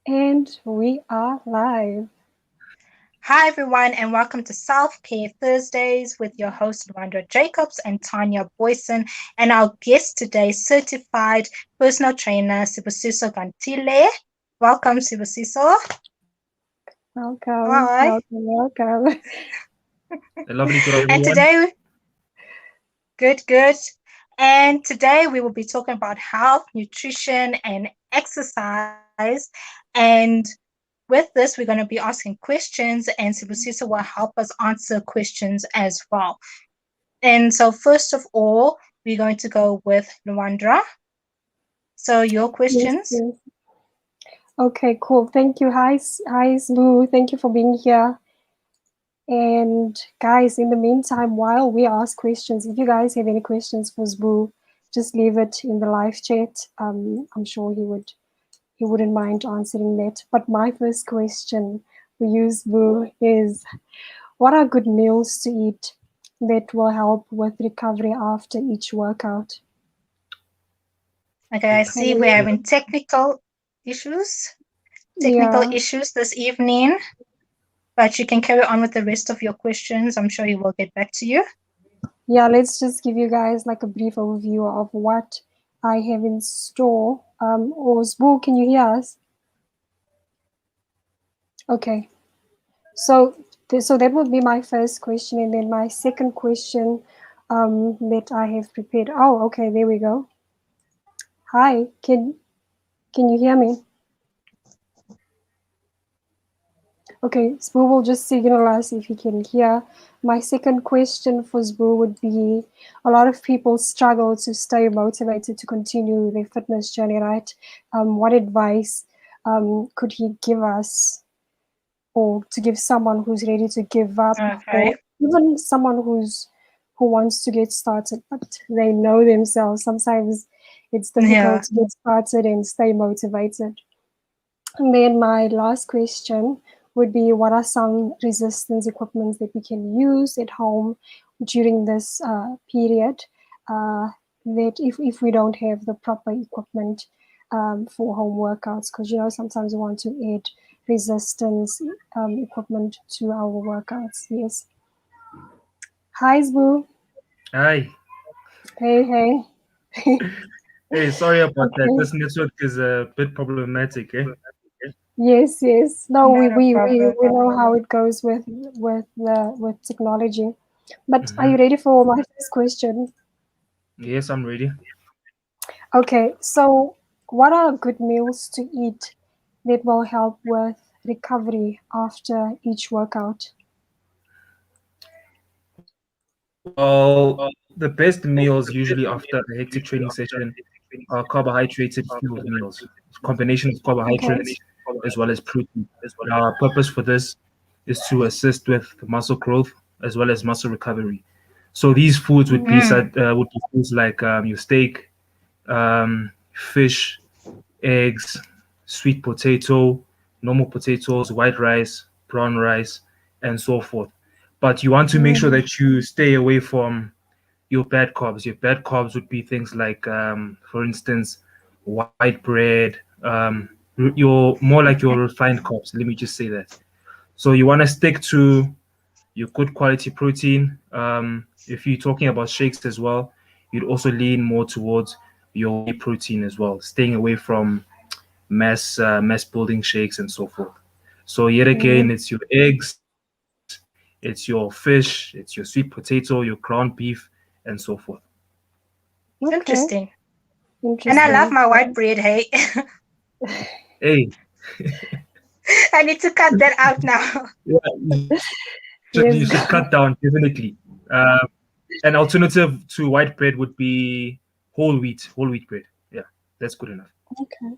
And we are live. Hi, everyone, and welcome to Self Care Thursdays with your host, Rwanda Jacobs and Tanya Boyson, and our guest today, certified personal trainer, Sibusiso Gantile. Welcome, Sibusiso. Welcome, Hi. welcome, welcome. Lovely to have And everyone. today, good. And today we will be talking about health, nutrition, and exercise. And with this, we're going to be asking questions, and Sibusiso will help us answer questions as well. And so, first of all, we're going to go with Luandra. So, your Yes, questions? yes. Okay, cool. Thank you. Hi, Boo. Thank you for being here. And guys, in the meantime, while we ask questions, if you guys have any questions for Zbu, just leave it in the live chat. I'm sure he wouldn't mind answering that. But my first question for you, Zbu, is what are good meals to eat that will help with recovery after each workout? Okay, I see we're having issues, technical Yeah, issues this evening, but you can carry on with the rest of your questions. I'm sure he will get back to you. yeah. Let's just give you guys like a brief overview of what I have in store. Osbu, can you hear us? Okay. So, so that would be my first question, and then my second question that I have prepared. Oh, okay. There we go. Hi. Can you hear me? Okay, Sbu will just signal us if he can hear. My second question for Sbu would be, a lot of people struggle to stay motivated to continue their fitness journey, right? What advice could he give us, or to give someone who's ready to give up, or Okay. even someone who wants to get started, but they know themselves. Sometimes it's difficult Yeah. to get started and stay motivated. And then my last question would be, what are some resistance equipments that we can use at home during this period that if we don't have the proper equipment for home workouts, because sometimes we want to add resistance equipment to our workouts. Yes. Hi, Zbu. Hi. Hey. Hey, sorry about that. Okay. This network is a bit problematic, eh? Yes. No, we, Not a we, we, problem. we know how it goes with technology. But are Mm-hmm. you ready for my first question? Yes, I'm ready. Okay, so what are good meals to eat that will help with recovery after each workout? Well, the best meals usually after a hectic training session are carbohydrated fueled meals. It's a combination of Okay. carbohydrates as well as protein. Now, our purpose for this is to assist with muscle growth as well as muscle recovery. So these foods would be Mm, foods like your steak, fish, eggs, sweet potato, normal potatoes, white rice, brown rice, and so forth. But you want to make sure mm, that you stay away from your bad carbs. Your bad carbs would be things like, for instance, white bread. Your more like your refined carbs. Let me just say that. So you want to stick to your good quality protein. If you're talking about shakes as well, you'd also lean more towards your whey protein as well, staying away from mass building shakes and so forth. So yet mm. again, it's your eggs, it's your fish, it's your sweet potato, your ground beef, and so forth. Okay, Interesting. And I love interesting. my white bread, hey. Hey, I need to cut that out now. yeah, you should Yes, cut down definitely. An alternative to white bread would be whole wheat bread. Yeah, that's good enough. okay,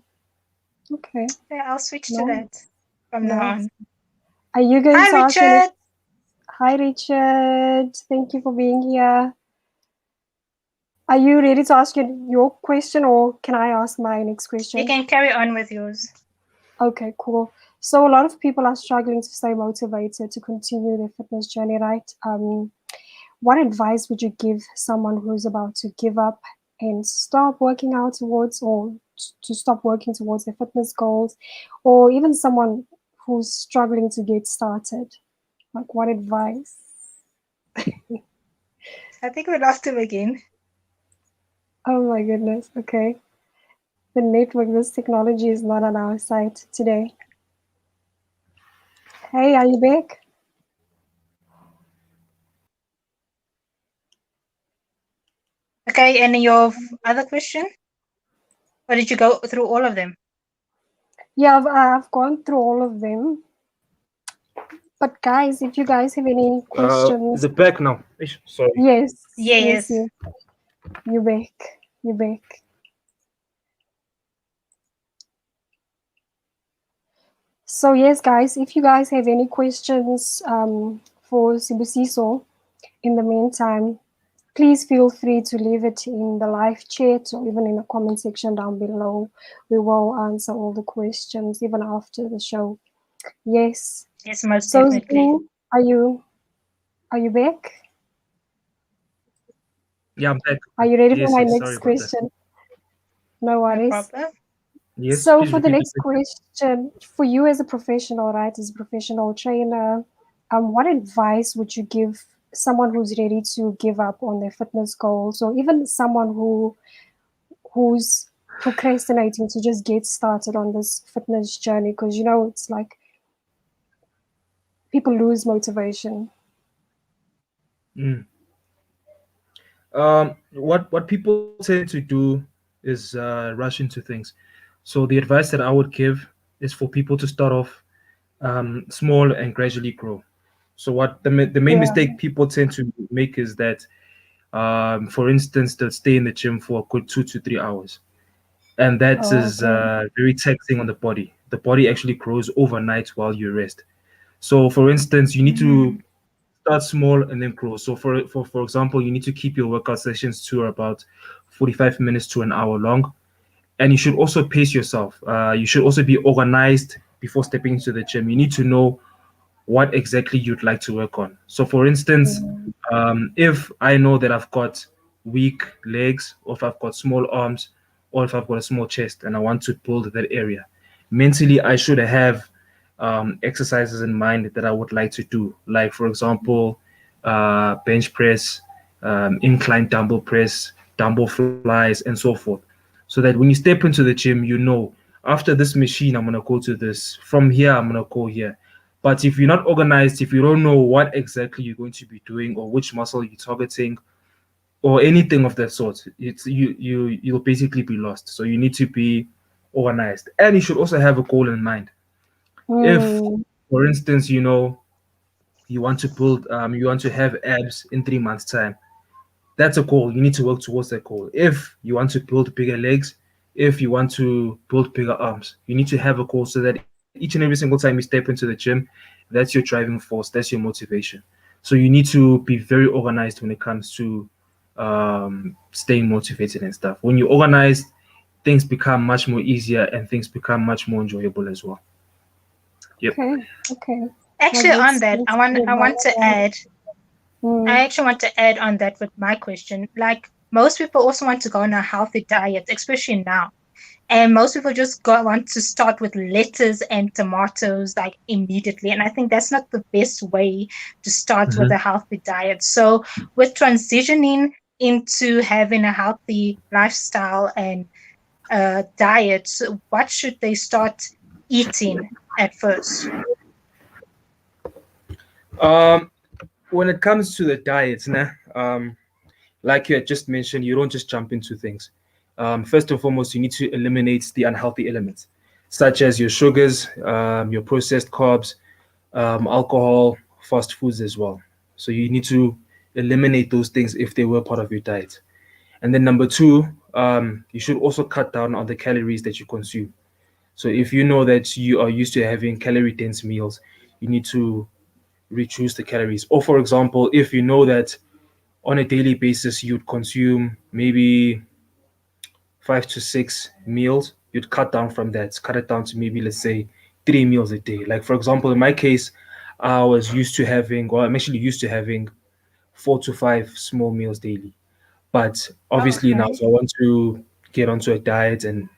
okay. Yeah, I'll switch to No, that from now nice. on. Are you going Hi, to ask me? Richard. Hi, Richard. Thank you for being here. Are you ready to ask your question, or can I ask my next You question? can carry on with yours. Okay, cool. So a lot of people are struggling to stay motivated to continue their fitness journey, right? What advice would you give someone who's about to give up and stop working out towards, or to stop working towards their fitness goals, or even someone who's struggling to get started? Like, what advice? I think we lost him again. Oh my goodness. Okay. The network, this technology is not on our side today. Hey, are you back? Okay, and your other question? Or did you go through all of them? Yeah, I've gone through all of them. But guys, if you guys have any Is questions, it back now? Ish, sorry. yes, yes, Yes. yes, you back, you back. So yes, guys, if you guys have any questions for Sibusiso, in the meantime, please feel free to leave it in the live chat or even in the comment section down below. We will answer all the questions even after the show. Yes. Yes, most So definitely. Zbu, are you back? Yeah, I'm back. Are you ready for Yes, my yes. Sorry next about that. question? No No worries. problem. Yes, So please for the repeat the next question. question, for you as a professional, right, as a professional trainer, what advice would you give someone who's ready to give up on their fitness goals, or even someone who's procrastinating to just get started on this fitness journey? Because it's like people lose motivation. Mm. What people tend to do is rush into things. So the advice that I would give is for people to start off small and gradually grow. So what the main Yeah. mistake people tend to make is that, for instance, they'll stay in the gym for a good 2 to 3 hours, and that Oh, is okay. very taxing on the body. The body actually grows overnight while you rest. So, for instance, you need to Mm. start small and then grow. So, for example, you need to keep your workout sessions to about 45 minutes to an hour long, and you should also pace yourself. You should also be organized before stepping into the gym. You need to know what exactly you'd like to work on. So, for instance, Mm, if I know that I've got weak legs, or if I've got small arms, or if I've got a small chest and I want to build that area, mentally, I should have exercises in mind that I would like to do. Like, for example, bench press, incline dumbbell press, dumbbell flies, and so forth. So that when you step into the gym, you know, after this machine, I'm going to go to this. From here, I'm going to go here. But if you're not organized, if you don't know what exactly you're going to be doing or which muscle you're targeting or anything of that sort, you'll basically be lost. So you need to be organized, and you should also have a goal in mind. If, mm, for instance, you want to have abs in 3 months' time, that's a goal. You need to work towards that goal. If you want to build bigger legs, if you want to build bigger arms, you need to have a goal so that each and every single time you step into the gym, that's your driving force, that's your motivation. So you need to be very organized when it comes to staying motivated and stuff. When you're organized, things become much more easier and things become much more enjoyable as well. Yep. okay, okay. Well, Actually, on that, that's good I want to advice. add. I Mm, actually want to add on that with my question. Like most people also want to go on a healthy diet, especially now. And most people just want to start with lettuce and tomatoes like immediately. And I think that's not the best way to start with Mhm. a healthy diet. So with transitioning into having a healthy lifestyle and diet, so what should they start eating at first? Um, when it comes to the diets, nah, like you had just mentioned, you don't just jump into things. First and foremost, you need to eliminate the unhealthy elements, such as your sugars, your processed carbs, alcohol, fast foods as well. So you need to eliminate those things if they were part of your diet. And then number two, you should also cut down on the calories that you consume. So if you know that you are used to having calorie dense meals, you need to reduce the calories. Or for example, if you know that on a daily basis you'd consume maybe 5 to 6 meals, you'd cut down from that, cut it down to maybe, let's say, 3 meals a day. Like, for example, in my case, I was used to having, well, I'm actually used to having 4 to 5 small meals daily. But obviously now, Okay. so I want to get onto a diet and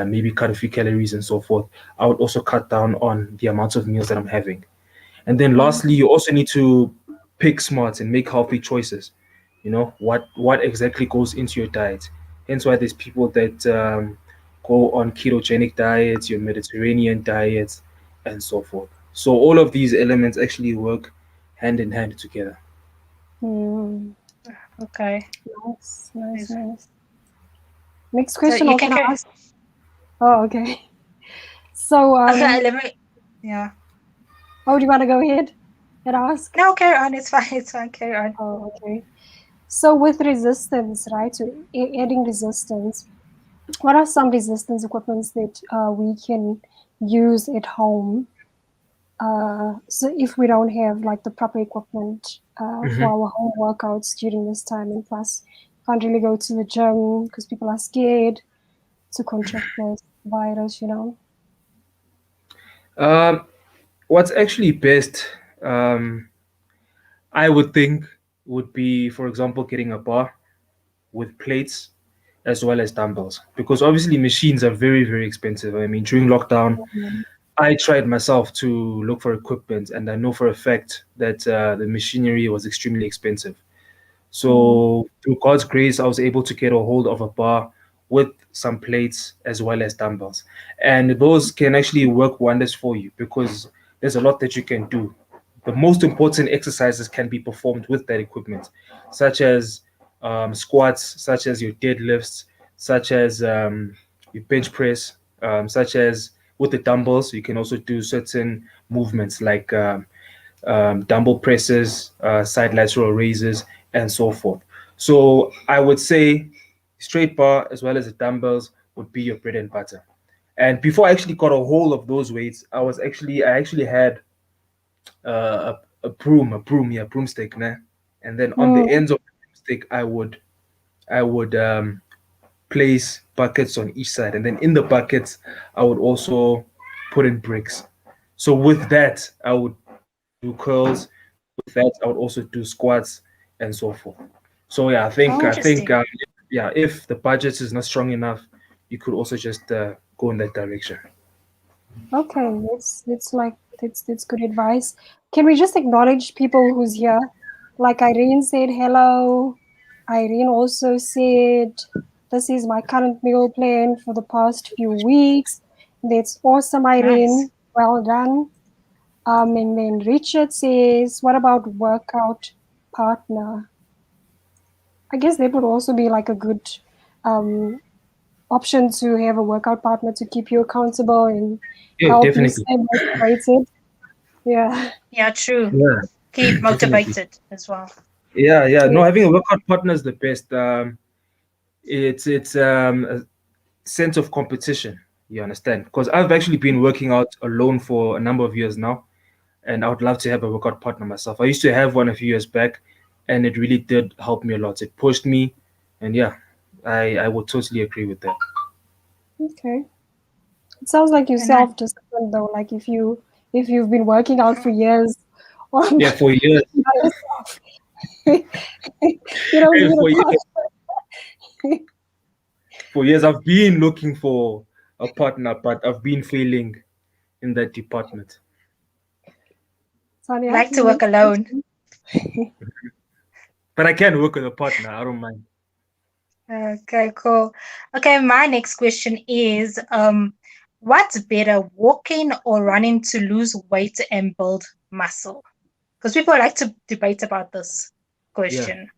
maybe cut a few calories and so forth. I would also cut down on the amount of meals that I'm having. And then Mm. lastly, you also need to pick smart and make healthy choices. You know what exactly goes into your diet. Hence why there's people that go on ketogenic diets, your Mediterranean diets, and so forth. So all of these elements actually work hand in hand together. Hmm. Okay. Nice, nice, Yes. nice. Next So question, you or can can I carry. ask? Oh, okay. So, Okay, let me. Yeah. oh, do you want to go ahead and ask? No, carry on. It's fine. It's fine. Carry on. Oh, okay. So with resistance, right? So adding resistance, what are some resistance equipments that we can use at home? So if we don't have like the proper equipment for Mhm. our home workouts during this time, and plus can't really go to the gym because people are scared to contract this virus, you know. Um, what's actually best, um, I would think, would be, for example, getting a bar with plates as well as dumbbells, because obviously machines are very, very expensive. I mean, during lockdown, Mhm. I tried myself to look for equipment, and I know for a fact that the machinery was extremely expensive. Mm. So through God's grace, I was able to get a hold of a bar with some plates as well as dumbbells. And those can actually work wonders for you because there's a lot that you can do. The most important exercises can be performed with that equipment, such as squats, such as your deadlifts, such as your bench press, such as with the dumbbells, you can also do certain movements like dumbbell presses, side lateral raises, and so forth. So I would say straight bar as well as the dumbbells would be your bread and butter. And before I actually got a hold of those weights, I actually had a broomstick, nah? And then on the Mm. ends of the broomstick, I would place buckets on each side, and then in the buckets, I would also put in bricks. So with that, I would do curls. With that, I would also do squats and so forth. So yeah, I Oh, think Interesting. yeah, if the budget is not strong enough, you could also just go in that direction. okay. That's like that's good advice. Can we just acknowledge people who's here? Like Irene said hello. Irene also said, "This is my current meal plan for the past few weeks." That's awesome, Nice. Irene. Well done. And then Richard says, "What about workout partner?" I guess that would also be like a good um, option to have a workout partner to keep you accountable and Yeah, help you definitely. stay motivated. Yeah. Yeah, true. Yeah, Keep definitely. motivated as well. Yeah, yeah. Yeah. No, having a workout partner is the best. It's a sense of competition. You understand? Because I've actually been working out alone for a number of years now, and I would love to have a workout partner myself. I used to have one a few years back, and it really did help me a lot. It pushed me, and yeah, I would totally agree with that. Okay. It sounds like you And I, self-disciplined though. Like if you've been working out for years on Yeah, for years, by yourself, you don't hey, need a partner. for years, I've been looking for a partner, but I've been failing in that department. I Sonia, like to the work next alone. question. But I can work with a partner. I don't mind. Okay, cool. Okay, my next question is what's better, walking or running to lose weight and build muscle? Because people like to debate about this Yeah. question.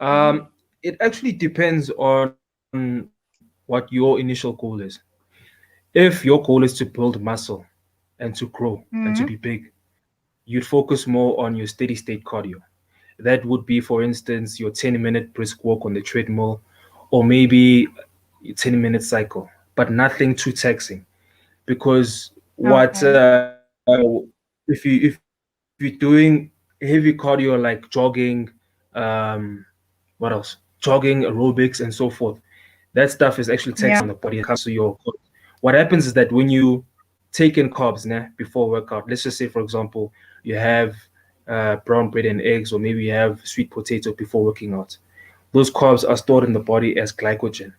Mhm. It actually depends on what your initial goal is. If your goal is to build muscle and to grow and to be Mm-hmm. big, you'd focus more on your steady state cardio. That would be, for instance, your 10-minute brisk walk on the treadmill, or maybe a 10-minute cycle, but nothing too taxing. Because what Okay. if you're doing heavy cardio like jogging, um, what else? Jogging, aerobics, and so forth. That stuff is actually taxing on Yeah. the body and comes to your carbs. What happens is that when you take in carbs nah, before workout, let's just say, for example, you have brown bread and eggs, or maybe you have sweet potato before working out. Those carbs are stored in the body as glycogen.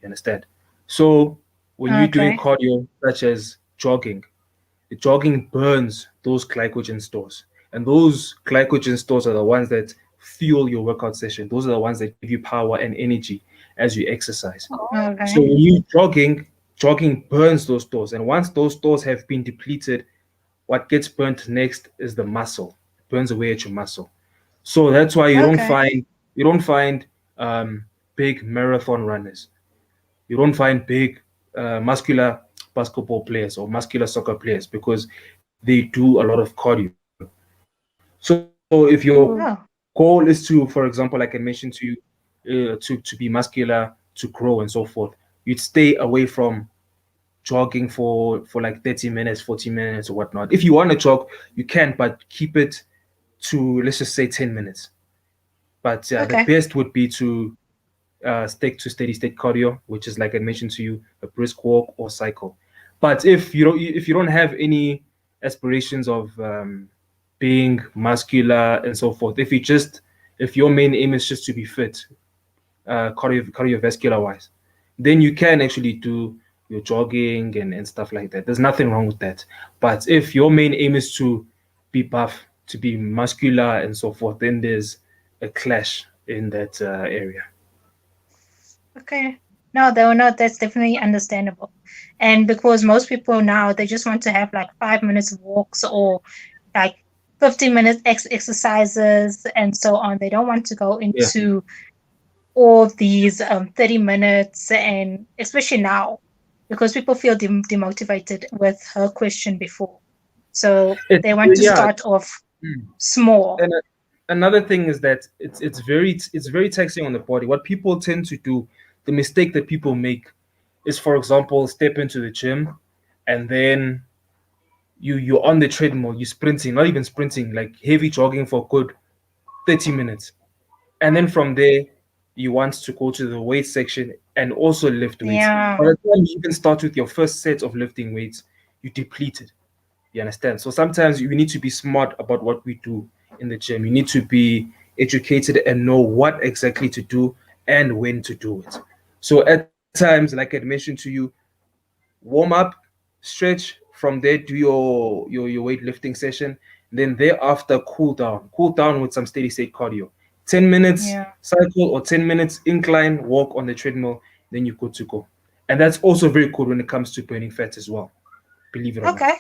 You understand? So when you're doing Okay. cardio, such as jogging, the jogging burns those glycogen stores. And those glycogen stores are the ones that fuel your workout session. Those are the ones that give you power and energy as you exercise. So Okay. when you jogging burns those stores. And once those stores have been depleted, what gets burnt next is the muscle. It burns away at your muscle. So that's why Okay. you don't find big marathon runners. You don't find big muscular basketball players or muscular soccer players because they do a lot of cardio. So if your goal is Oh, to, for example, like I mentioned to you, to be muscular, to grow and so forth, you'd stay away from jogging for like 30 minutes, 40 minutes or whatnot. If you want to jog, you can, but keep it to, let's just say, 10 minutes. But the okay. best would be to stick to steady state cardio, which is like I mentioned to you, a brisk walk or cycle. But if you don't have any aspirations of being muscular and so forth, if your main aim is just to be fit, cardiovascular wise, then you can actually do your jogging and stuff like that. There's nothing wrong with that. But if your main aim is to be buff, to be muscular and so forth, then there's a clash in that area. Okay. No, though, no, that's definitely understandable. And because most people now, they just want to have like 5 minutes walks or like 15 minutes exercises and so on. They don't want to go Yeah. into all these 30 minutes, and especially now because people feel demotivated with her question before. So It, they want to yeah. start off Mm. small. And another thing is that it's very taxing on the body. What people tend to do, the mistake that people make is, for example, step into the gym and then you're on the treadmill, you're sprinting, not even sprinting, like heavy jogging for a good 30 minutes. And then from there, you want to go to the weight section and also lift weights. By Yeah. the time you even start with your first set of lifting weights, you depleted. You understand? So sometimes we need to be smart about what we do in the gym. You need to be educated and know what exactly to do and when to do it. So at times, like I mentioned to you, warm up, stretch, from there do your weightlifting session, then thereafter cool down with some steady state cardio. 10 minutes Yeah. cycle or 10 minutes incline walk on the treadmill, then you're good to go. And that's also very cool when it comes to burning fat as well, believe it or not. Okay.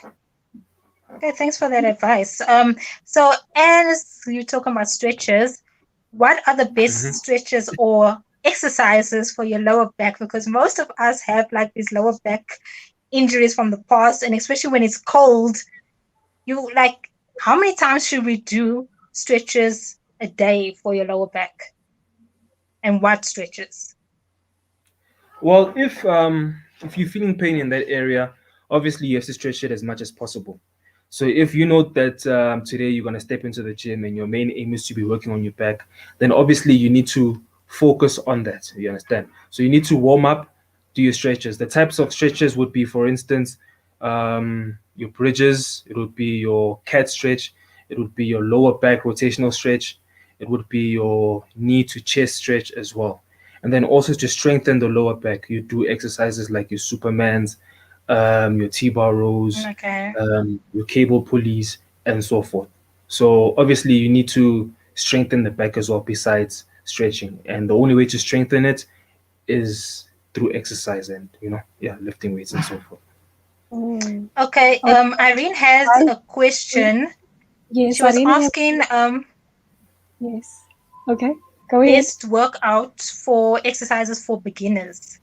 Okay, thanks for that advice. So as you're talking about stretches, what are the best Mhm. stretches or exercises for your lower back? Because most of us have like these lower back injuries from the past, and especially when it's cold, you like how many times should we do stretches a day for your lower back, and what stretches? Well, if you're feeling pain in that area, obviously you have to stretch it as much as possible. So if you know that today you're gonna step into the gym and your main aim is to be working on your back, then obviously you need to focus on that. You understand? So you need to warm up, do your stretches. The types of stretches would be, for instance, your bridges. It would be your cat stretch. It would be your lower back rotational stretch. It would be your knee to chest stretch as well. And then also to strengthen the lower back, you do exercises like your Supermans, your T-bar rows, Okay. your cable pulleys, and so forth. So obviously you need to strengthen the back as well besides stretching. And the only way to strengthen it is through exercise and yeah, lifting weights and so forth. Mm. Okay. Okay, Irene has I, a question. yes, She was Irene has, asking yes. Okay, go ahead. best workout for exercises for beginners.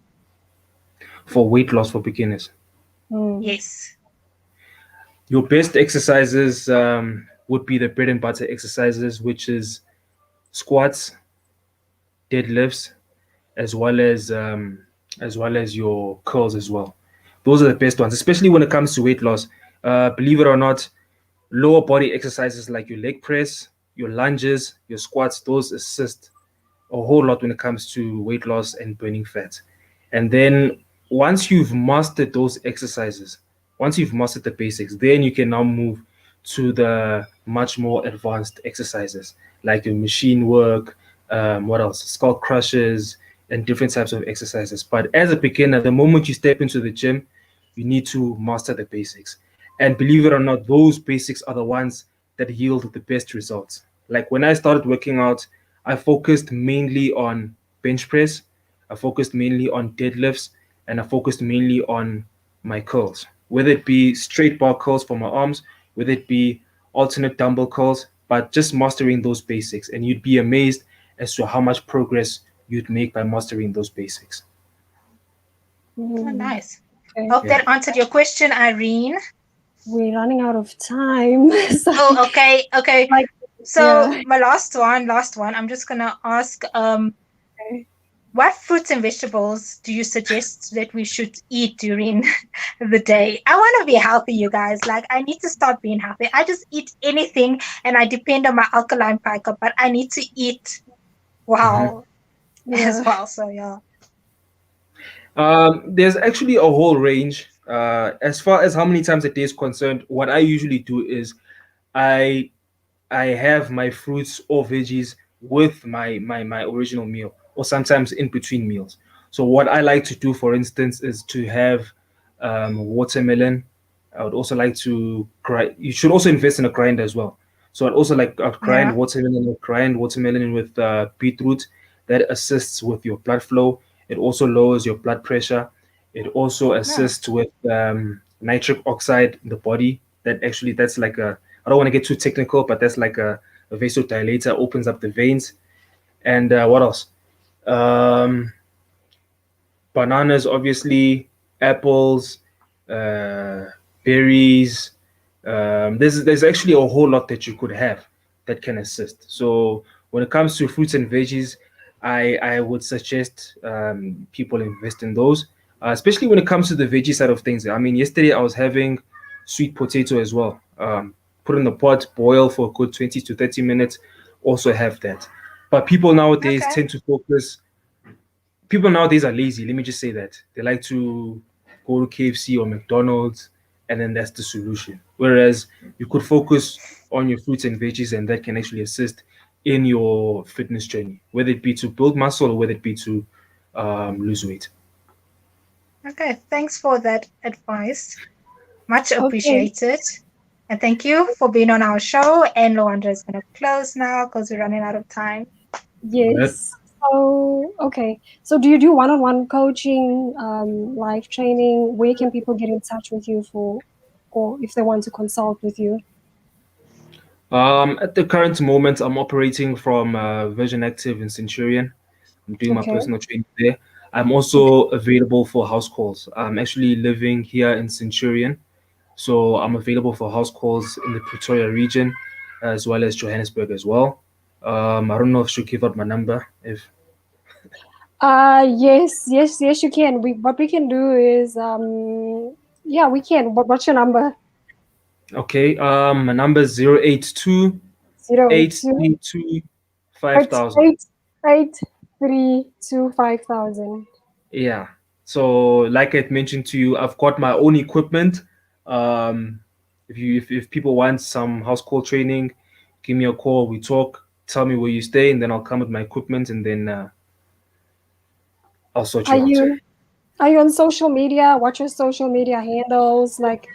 For weight loss for beginners, Mm. Yes. your best exercises would be the bread and butter exercises, which is squats, deadlifts, as well as your curls as well. Those are the best ones, especially when it comes to weight loss. Believe it or not, lower body exercises like your leg press, your lunges, your squats, those assist a whole lot when it comes to weight loss and burning fat. And then once you've mastered those exercises, once you've mastered the basics, then you can now move to the much more advanced exercises like your machine work, what else, skull crushes, and different types of exercises. But as a beginner, the moment you step into the gym, you need to master the basics. And believe it or not, those basics are the ones that yield the best results. Like when I started working out, I focused mainly on bench press, I focused mainly on deadlifts, and I focused mainly on my curls, whether it be straight bar curls for my arms, whether it be alternate dumbbell curls, but just mastering those basics. And you'd be amazed as to how much progress you'd make by mastering those basics. Oh, Mm, nice. okay. Hope Yeah. that answered your question, Irene. We're running out of time. So, Oh, okay, okay. like, So yeah. my last one. I'm just gonna ask, Okay. what fruits and vegetables do you suggest that we should eat during the day? I want to be healthy, you guys. Like, I need to start being healthy. I just eat anything and I depend on my alkaline piker, but I need to eat Mhm. well as Yeah. well. So, yeah. There's actually a whole range. As far as how many times a day is concerned, what I usually do is I I have my fruits or veggies with my original meal, or sometimes in between meals. So what I like to do, for instance, is to have watermelon. I would also like to grind. You should also invest in a grinder as well. So I'd Yeah. grind watermelon with beetroot. That assists with your blood flow. It also lowers your blood pressure. It also Oh, assists with nitric oxide in the body. That's like a, I don't want to get too technical, but that's like a vasodilator, opens up the veins. And what else? Um, Bananas, obviously, apples, uh, berries. There's actually a whole lot that you could have that can assist. So when it comes to fruits and veggies, I would suggest people invest in those, especially when it comes to the veggie side of things. I mean, yesterday I was having sweet potato as well. Put in the pot, boil for a good 20 to 30 minutes. Also have that. But okay. people nowadays are lazy. Let me just say that they like to go to KFC or McDonald's, and then that's the solution. Whereas you could focus on your fruits and veggies, and that can actually assist in your fitness journey, whether it be to build muscle or whether it be to lose weight. Okay. Thanks for that advice. Much Okay. appreciated. And thank you for being on our show. And Luanda is going to close now because we're running out of time. All right. Yes. So, okay. So, do you do one-on-one coaching, live training? Where can people get in touch with you for, or if they want to consult with you? At the current moment, I'm operating from Vision Active in Centurion. I'm doing my Okay. personal training there. I'm Okay. also available for house calls. I'm actually living here in Centurion. So I'm available for house calls in the Pretoria region as well as Johannesburg as well. I don't know if she'll give out my number. If Yes, you can. What we can do is, yeah, we can. What's your number? okay, my number is 082 Zero eight eight two three two five eight thousand. eight eight 8325000. Yeah. So like I mentioned to you, I've got my own equipment. Um, if people want some house call training, give me a call. We talk. Tell me where you stay, and then I'll come with my equipment, and then I'll sort Are you out. you are you on social media? What's your social media handles? Like,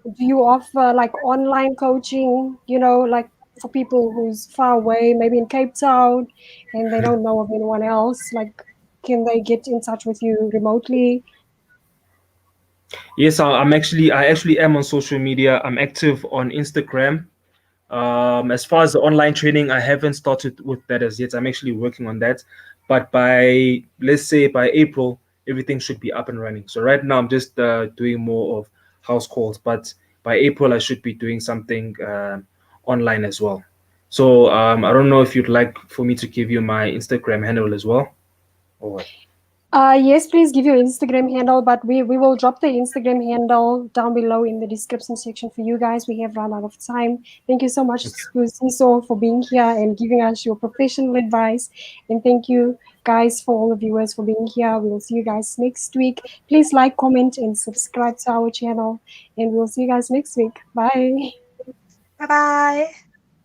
do you offer like online coaching? Like for people who's far away, maybe in Cape Town, and they don't know of anyone else. Like, can they get in touch with you remotely? Yes, I actually am on social media. I'm active on Instagram. As far as the online training, I haven't started with that as yet. I'm actually working on that. But by, let's say, by April, everything should be up and running. So right now I'm just doing more of house calls, but by April I should be doing something online as well. So I don't know if you'd like for me to give you my Instagram handle as well, or what? Yes, please give your Instagram handle, but we will drop the Instagram handle down below in the description section for you guys. We have run out of time. Thank you so much, Siso, for being here and giving us your professional advice. And thank you, guys, for all the viewers for being here. We will see you guys next week. Please like, comment, and subscribe to our channel. And we'll see you guys next week. Bye. Bye bye.